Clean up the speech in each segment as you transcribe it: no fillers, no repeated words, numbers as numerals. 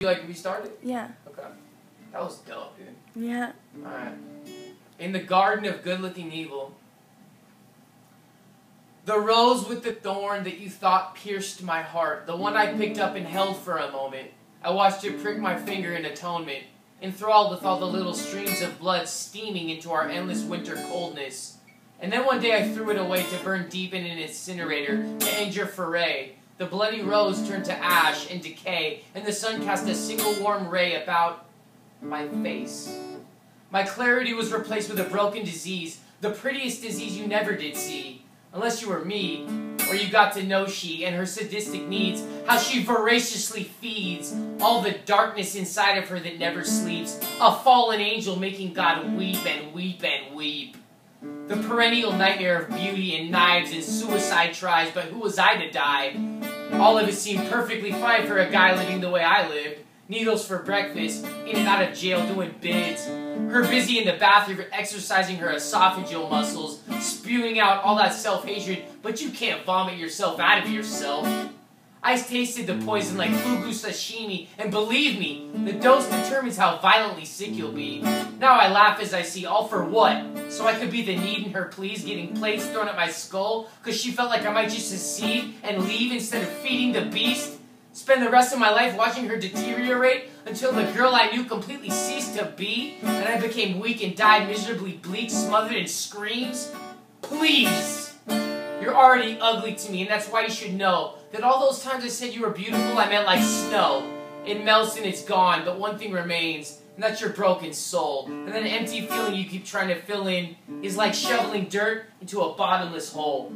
You like restarted? Yeah. Okay. That was dope, dude. Yeah. Alright. In the garden of good-looking evil, the rose with the thorn that you thought pierced my heart, the one I picked up and held for a moment. I watched it prick my finger in atonement, enthralled with all the little streams of blood steaming into our endless winter coldness. And then one day I threw it away to burn deep in an incinerator to end your foray. The bloody rose turned to ash and decay, and the sun cast a single warm ray about my face. My clarity was replaced with a broken disease, the prettiest disease you never did see. Unless you were me, or you got to know she and her sadistic needs, how she voraciously feeds all the darkness inside of her that never sleeps, a fallen angel making God weep and weep and weep. The perennial nightmare of beauty and knives and suicide tries, but who was I to die? All of it seemed perfectly fine for a guy living the way I lived. Needles for breakfast, in and out of jail doing bids. Her busy in the bathroom exercising her esophageal muscles, spewing out all that self-hatred, but you can't vomit yourself out of yourself. I tasted the poison like fugu sashimi, and believe me, the dose determines how violently sick you'll be. Now I laugh as I see, all for what? So I could be the need in her pleas, getting plates thrown at my skull, cause she felt like I might just secede and leave instead of feeding the beast? Spend the rest of my life watching her deteriorate until the girl I knew completely ceased to be, and I became weak and died miserably bleak, smothered in screams? Please! You're already ugly to me, and that's why you should know that all those times I said you were beautiful, I meant like snow. It melts and it's gone, but one thing remains, and that's your broken soul. And that empty feeling you keep trying to fill in is like shoveling dirt into a bottomless hole.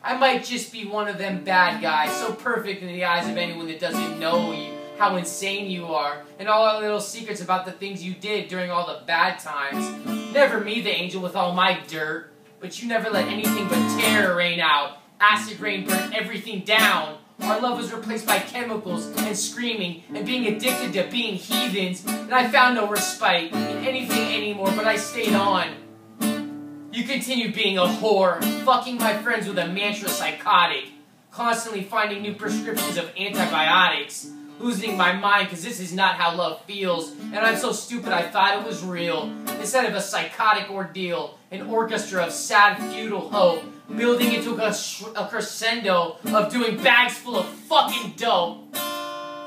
I might just be one of them bad guys, so perfect in the eyes of anyone that doesn't know you, how insane you are, and all our little secrets about the things you did during all the bad times. Never me, the angel, with all my dirt. But you never let anything but terror rain out. Acid rain burned everything down. Our love was replaced by chemicals and screaming and being addicted to being heathens. And I found no respite in anything anymore, but I stayed on. You continued being a whore, fucking my friends with a mantra psychotic, constantly finding new prescriptions of antibiotics, losing my mind because this is not how love feels, and I'm so stupid I thought it was real. Instead of a psychotic ordeal, an orchestra of sad, futile hope, building into a crescendo of doing bags full of fucking dope.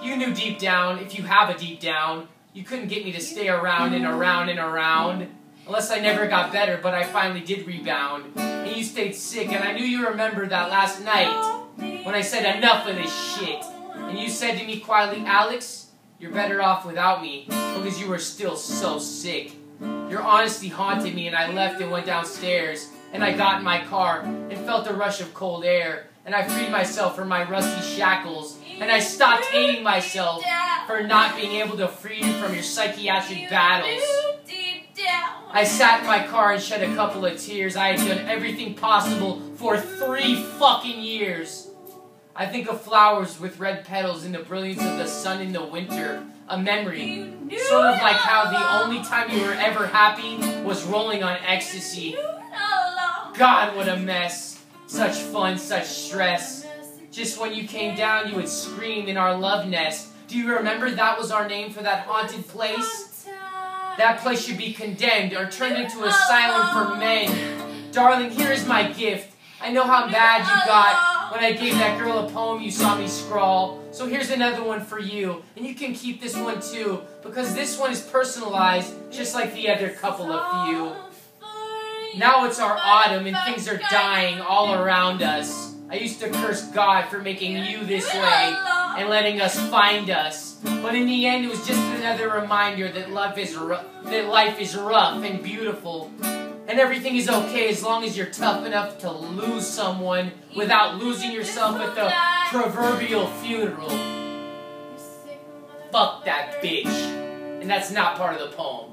You knew deep down, if you have a deep down, you couldn't get me to stay around and around and around. Unless I never got better, but I finally did rebound. And you stayed sick, and I knew you remembered that last night when I said enough of this shit. And you said to me quietly, Alex, you're better off without me, because you were still so sick. Your honesty haunted me, and I left and went downstairs, and I got in my car, and felt a rush of cold air, and I freed myself from my rusty shackles, and I stopped hating myself for not being able to free you from your psychiatric battles. I sat in my car and shed a couple of tears. I had done everything possible for 3 fucking years. I think of flowers with red petals in the brilliance of the sun in the winter. A memory. Sort of like how the only time you were ever happy was rolling on ecstasy. God, what a mess. Such fun, such stress. Just when you came down, you would scream in our love nest. Do you remember that was our name for that haunted place? That place should be condemned or turned into an asylum for men. Darling, here is my gift. I know how mad you got when I gave that girl a poem you saw me scrawl. So here's another one for you. And you can keep this one too, because this one is personalized, just like the other couple of you. Now it's our autumn and things are dying all around us. I used to curse God for making you this way and letting us find us. But in the end, it was just another reminder that life is rough and beautiful. And everything is okay as long as you're tough enough to lose someone without losing yourself at the proverbial funeral. Fuck that bitch. And that's not part of the poem.